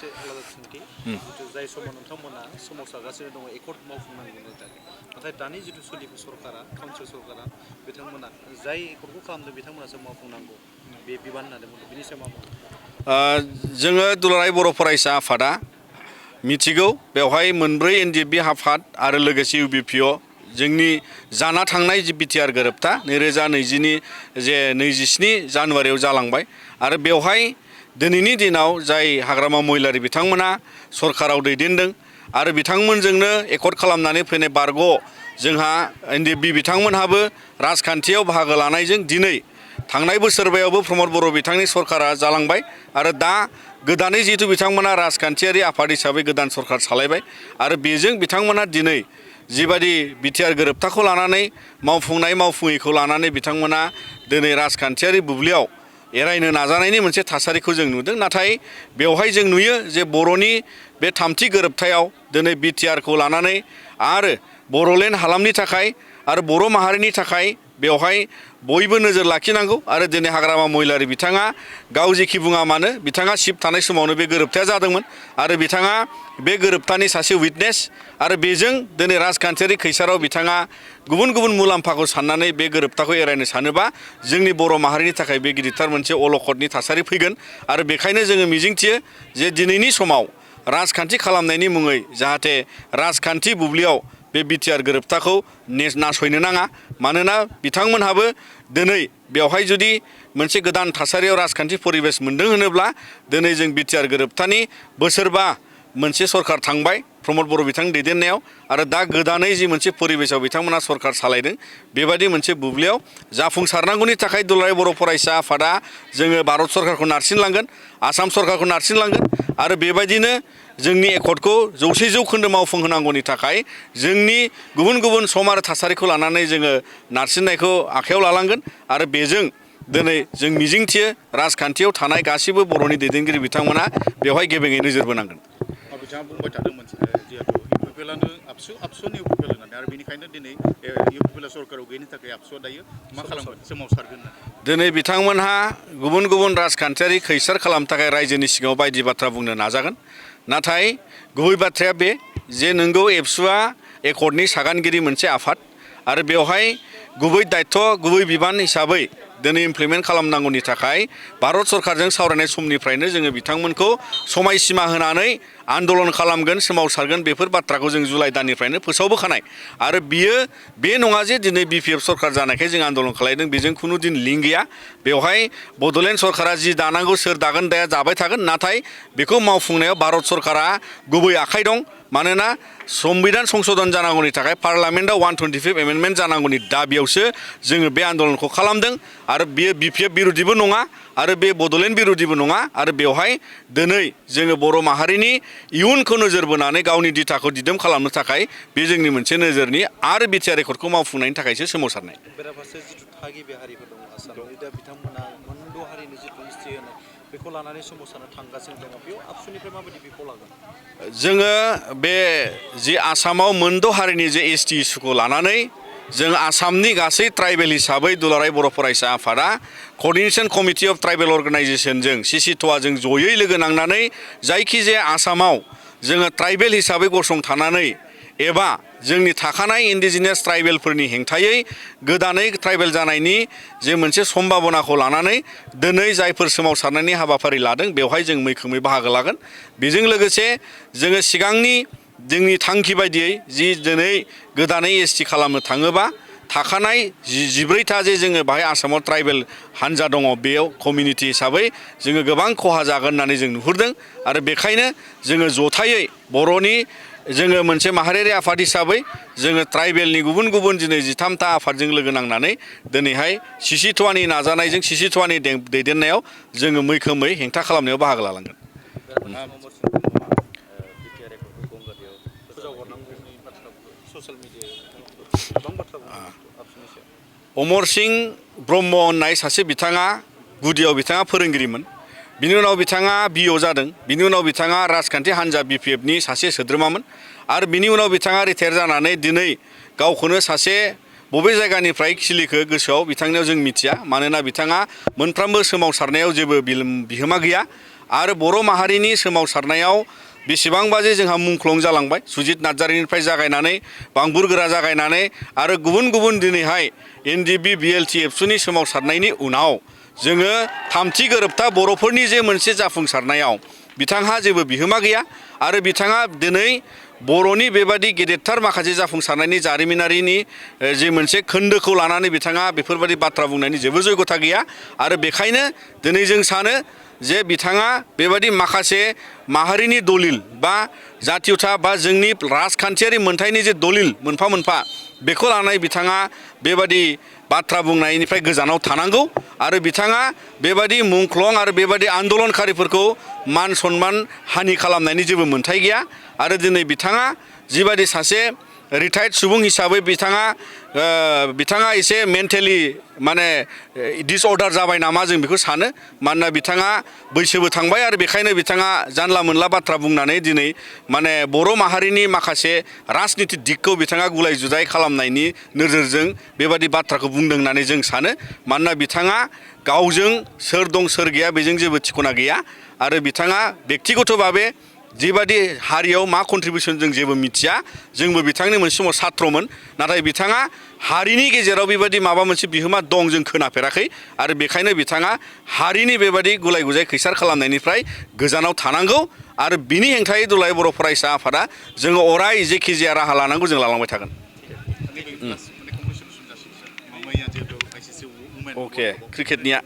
मोनसे आलादा सोंथि जाय समाव नोंथांमोना सोमावसारगासिनो दङ एकर्ड मावफुंनांगौनि थाखाय नाथाय दानि जिथु सोलिफु सरकारा काउन्सिल सरकारा बिथांमोना जाय एकर्डखौ खालामदों बिथांमोनासो मावफुंनांगौ बे बिबान होननानै बुंदों बिनि सायाव मा बुङो? जोङो दुलाराय बर' फरायसा आफादा मिथिगौ बेवहाय मोनब्रै एनडिएफबि आफाद आरो लोगोसे इउबिपिअ जोंनि जाना थांनाय जि BTR गोरोबथा 2020नि जे 27 जानुवारियाव जालांबाय आरो बेवहाय दिनैनि दिनाव जाय हाग्रामा महिलारि बिथांमोना सरकाराव दैदेनदों आरो बिथांमोनजोंनो एकर्ड खालामनानै फैनाय बारग' जोंहा एनडिएफबि बिथांमोनहाबो राजखान्थियाव बाहागो लानायजों दिनै थांनाय बोसोरबायावबो प्रमद बर' बिथांनि सरकारा जालांबाय आरो दा गोदानै जिहेतु बिथांमोना राजखान्थियारि आफाद हिसाबै गोदान सरकार सालायबाय आरो बेजों बिथांमोना दिनै जिबादि BTR गोरोबथाखौ लानानै मावफुङैखौ लानानै बिथांमोना दिनै राजखान्थियारि बुब्लियाव एरायनो नाजानायनि मोनसे थासारिखौ जों नुदों नाथाय बेवहाय जों नुयो जे बर'नि बे थामथि गोरोबथायाव दिनै BTRखौ लानानै आरो बर'लेण्ड हालामनि थाखाय आरो बर' माहारिनि थाखाय बेवहाय बयबो नोजोर लाखिनांगौ आरो दिनै हाग्रामा महिलारि बिथाङा गाव जेखि बुङा मानो बिथाङा सिफ थानाय समावनो बे गोरोबथाया जादोंमोन आरो बिथाङा बे गोरोबथानि सासे उइटनेस आरो बेजों दिनै राजखान्थियारि खैसाराव बिथाङा गुबुन गुबुन मुलाम्फाखौ साननानै बे गोरोबथाखौ एरायनो सानोबा जोंनि बर' माहारिनि थाखाय बे गिदिरथार मोनसे अलखदनि थासारि फैगोन आरो बेखायनो जोङो मिजिंथियो जे दिनैनि समाव राजखान्थि खालामनायनि मुङै जाहाथे राजखान्थि बुब्लियाव बे BTR गोरोबथाखौ नासयनो नाङा मानोना बिथांमोनहाबो दिनै बेवहाय जुदि मोनसे गोदान थासारियाव राजखान्थि परिबेस मोनदों होनोब्ला दिनै जों BTR गोरोबथानि बोसोरबा मोनसे सरकार थांबाय प्रमद बर' बिथांनि दैदेननायाव आरो दा गोदानै जि मोनसे परिबेसाव बिथांमोना सरकार सालायदों बेबायदि मोनसे बुब्लियाव जाफुंसारनांगौनि थाखाय दुलाराय बर' फरायसा आफादा जोङो भारत सरकारखौ नारसिनलांगोन आसाम सरकारखौ नारसिनलांगोन आरो बेबायदिनो जोंनि एकर्डखौ 100% मावफुंहोनांगौनि थाखाय जोंनि गुबुन गुबुन सम आरो थासारिखौ लानानै जोङो नारसिननायखौ आखायाव लालांगोन आरो बेजों दिनै जों मिजिंथियो राजखान्थियाव थानाय गासिबो बर'नि दैदेनगिरि बिथांमोना बेवहाय गेबेङै नोजोर बोनांगोन। बिथाङा बुंबाय थादोंमोन जिहेतु इउपिपिएलआनो आबसुनि इउपिपिएल होननानै आरो बेनिखायनो दिनै इउपिपिएल सरकाराव गैयिनि थाखाय आबसुआ दायो मा खालामगोन सोमावसारगोन होननानै दिनै बिथांमोनहा गुबुन गुबुन राजखान्थियारि खैसार खालामनो थाखाय रायजोनि सिगाङाव बायदि बाथ्रा बुंनो नाजागोन नाथाय गुबै बाथ्राया बे जे नोंगौ एबसुआ एकर्डनि सागानगिरि मोनसे आफाद आरो बेवहाय गुबै दायथ' गुबै बिबान हिसाबै दिनै इमप्लिमेन्ट खालामनांगौनि थाखाय भारत सरकारजों सावरायनाय समनिफ्रायनो जोङो बिथांमोनखौ समायसीमा होनानै आन्दलन खालामगोन सोमावसारगोन बेफोर बाथ्राखौ जों जुलाइ दाननिफ्रायनो फोसावबोखानाय आरो बियो बे नङा जे दिनै BPF सरकार जानायखाय जों आन्दलन खालायदों बेजों खुनु दिन लिंक गैया बेवहाय बड'लेण्ड सरकारा जि दानांगौ सोर दागोन दाया जाबाय थागोन नाथाय बेखौ मावफुंनायाव भारत सरकारा गुबै आखाइ दं मानोना संबिधान संशोधन जानांगौनि थाखाय पार्लामेन्टआव 125 एमेन्डमेन्ट जानांगौनि दाबियावसो जोङो बे आन्दलनखौ खालामदों आरो बेयो BPF बिरोधिबो नङा आरो बे बड'लेण्ड बिरोधिबो नङा आरो बेवहाय दिनै जोङो बर' माहारिनि इयुनखौ नोजोर बोनानै गावनि दिथाखौ दिदोम खालामनो थाखाय बे जोंनि मोनसे नोजोरनि आरो BTR एकर्डखौ मावफुंनायनि थाखायसो सोमावसारनाय। बेराफारसे जिथु थागिबि हारिफोर दङ आसामनि दा बिथांमोना मोनद' हारिनि जिथु हिस्ट्रि होनाय बेखौ लानानै सोमावसारनो थांगासिनो दङ बेयाव आबसुनिफ्राय माबायदि बिफाव लागोन? जोङो बे जि आसामाव मोनद' हारिनि जे ST इस्युखौ लानानै जों आसामनि गासै ट्राइबेल हिसाबै दुलाराय बर' फरायसा आफादा क'र्डिनेशन कमिटि अफ ट्राइबेल अर्गेनाइजेशनजों CC2जों जयै लोगो नांनानै जायखिजाया आसामाव जोङो ट्राइबेल हिसाबै गसंथानानै एबा जोंनि थाखानाय इन्डिजिनियास ट्राइबेलफोरनि हेंथायै गोदानै ट्राइबेल जानायनि जे मोनसे सम्भाबनाखौ लानानै दिनै जायफोर सोमावसारनायनि हाबाफारि लादों बेवहाय जों मैखोमै बाहागो लागोन बेजों लोगोसे जोङो सिगांनि जोंनि थांखि बायदियै जि दिनै गोदानै ST खालामनो थाङोबा थाखानाय 14टा जे जोङो बाहाय आसामाव ट्राइबेल हान्जा दङ बेयाव कमिउनिटि हिसाबै जोङो गोबां खहा जागोन होननानै जों नुहुरदों आरो बेखायनो जोङो जथायै बर'नि जोङो मोनसे माहारियारि आफाद हिसाबै जोङो ट्राइबेलनि गुबुन गुबुन दिनै 13टा आफादजों लोगो नांनानै दिनैहाय CC2नि नाजानायजों CC2नि दैदेननायाव जोङो मैखोमै हेंथा खालामनायाव बाहागो लालांगोन। अमर सिंह ब्रह्म होननाय सासे बिथाङा गुदियाव बिथाङा फोरोंगिरिमोन बिनि उनाव बिथाङा BO जादों बिनि उनाव बिथाङा राजखान्थि हान्जा BPFनि सासे सोद्रोमामोन आरो बिनि उनाव बिथाङा रिटायार जानानै दिनै गावखौनो सासे बबे जायगानिफ्राय खिलिखो गोसोआव बिथांनियाव जों मिथिया मानोना बिथाङा मोनफ्रोमबो सोमावसारनायाव जेबो बिहोमा गैया आरो बर' माहारिनि सोमावसारनायाव बेसेबांबा जे जोंहा मुंख्लं जालांबाय सुजित नार्जारिनिफ्राय जागायनानै बांबुर गोरा जागायनानै आरो गुबुन गुबुन दिनैहाय एनडिएफबि बिएलटि एबसुनि सोमावसारनायनि उनाव जोङो थामथि गोरोबथा बर'फोरनि जे मोनसे जाफुंसारनायाव बिथांहा जेबो बिहोमा गैया आरो बिथाङा दिनै बर'नि बेबादि गेदेरथार माखासे जाफुंसारनायनि जारिमिनारिनि जे मोनसे खोन्दोखौ लानानै बिथाङा बेफोरबादि बाथ्रा बुंनायनि जेबो जयगथा गैया आरो बेखायनो दिनै जों सानो जे बिथाङा बेबादि माखासे माहारिनि दलिल बा जातीयता बा जोंनि राजखान्थियारि मोनथायनि जे दलिल मोनफा मोनफा बेखौ लानानै बिथाङा बेबादि बाथ्रा बुंनायनिफ्राय गोजानाव थानांगौ आरो बिथाङा बेबादि मुंख्लं आरो बेबादि आन्दलनकारिफोरखौ मान सनमान हानि खालामनायनि जेबो मोन्थाय गैया आरो दिनै बिथाङा जिबादि सासे रिटायार्ड सुबुं हिसाबै बिथाङा एसे मेन्टेलि माने डिसअर्डार जाबाय नामा जों बेखौ सानो मानोना बिथाङा बैसोबो थांबाय आरो बेखायनो बिथाङा जानला मोनला बाथ्रा बुंनानै दिनै माने बर' माहारिनि माखासे राजनितिक दिगखौ बिथाङा गुलाय जुजाय खालामनायनि नोजोरजों बेबादि बाथ्राखौ बुंदों होननानै जों सानो मानोना बिथाङा गावजों सोर दं सोर गैया बेजों जेबो थिखना गैया आरो बिथाङा बेक्तिगत भाबे जिबादि हारियाव मा कन्ट्रिबिउसन जों जेबो मिथिया जोंबो बिथांनि मोनसे समाव सात्रमोन नाथाय बिथाङा हारिनि गेजेराव बेबादि माबा मोनसे बिहोमा दं जों खोनाफेराखै आरो बेखायनो बिथाङा हारिनि बेबादि गुलाय गुजाय खैसार खालामनायनिफ्राय गोजानाव थानांगौ आरो बिनि हेंथायै दुलाराय बर' फरायसा आफादा जोङो अराय जेखि जाया राहा लानांगौ जों लालांबाय थागोन। अके क्रिकेटनिया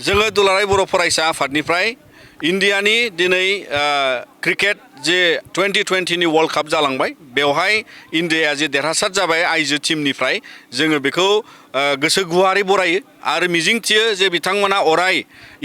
जोङो दुलाराय बर' फरायसा आफादनिफ्राय इन्डियानि दिनै क्रिकेट जे 2020नि वर्ल्ड काप जालांबाय बेवहाय इन्डियाया जे देरहासार जाबाय आइजो टीमनिफ्राय जोङो बेखौ गोसो गुवारै बरायो आरो मिजिंथियो जे बिथांमोना अराय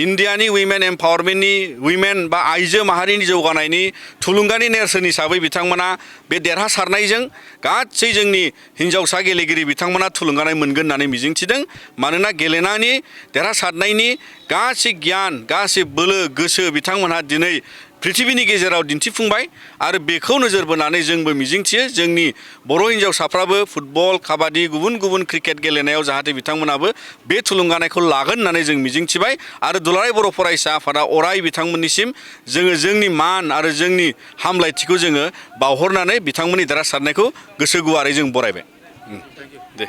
इन्डियानि उइमेन एम्पावारमेन्टनि उइमेन बा आइजो माहारिनि जौगानायनि थुलुंगानि नेरसोन हिसाबै बिथांमोना बे देरहासारनायजों गासै जोंनि हिन्जावसा गेलेगिरि बिथांमोना थुलुंगानाय मोनगोन होननानै मिजिंथिदों मानोना गेलेनायनि देरहासारनायनि गासै गियान गासै बोलो गोसो बिथांमोनहा दिनै पृथिबिनि गेजेराव दिन्थिफुंबाय आरो बेखौ नोजोर बोनानै जोंबो मिजिंथियो जोंनि बर' हिन्जावसाफ्राबो फुटबल काबादि गुबुन गुबुन क्रिकेट गेलेनायाव जाहाथे बिथांमोनाबो बे थुलुंगानायखौ लागोन होननानै जों मिजिंथिबाय आरो दुलाराय बर' फरायसा आफादा अराय बिथांमोननिसिम जोङो जोंनि मान आरो जोंनि हामलायथिखौ जोङो बावहरनानै बिथांमोननि देरहासारनायखौ गोसो गुवारै जों बरायबाय। दे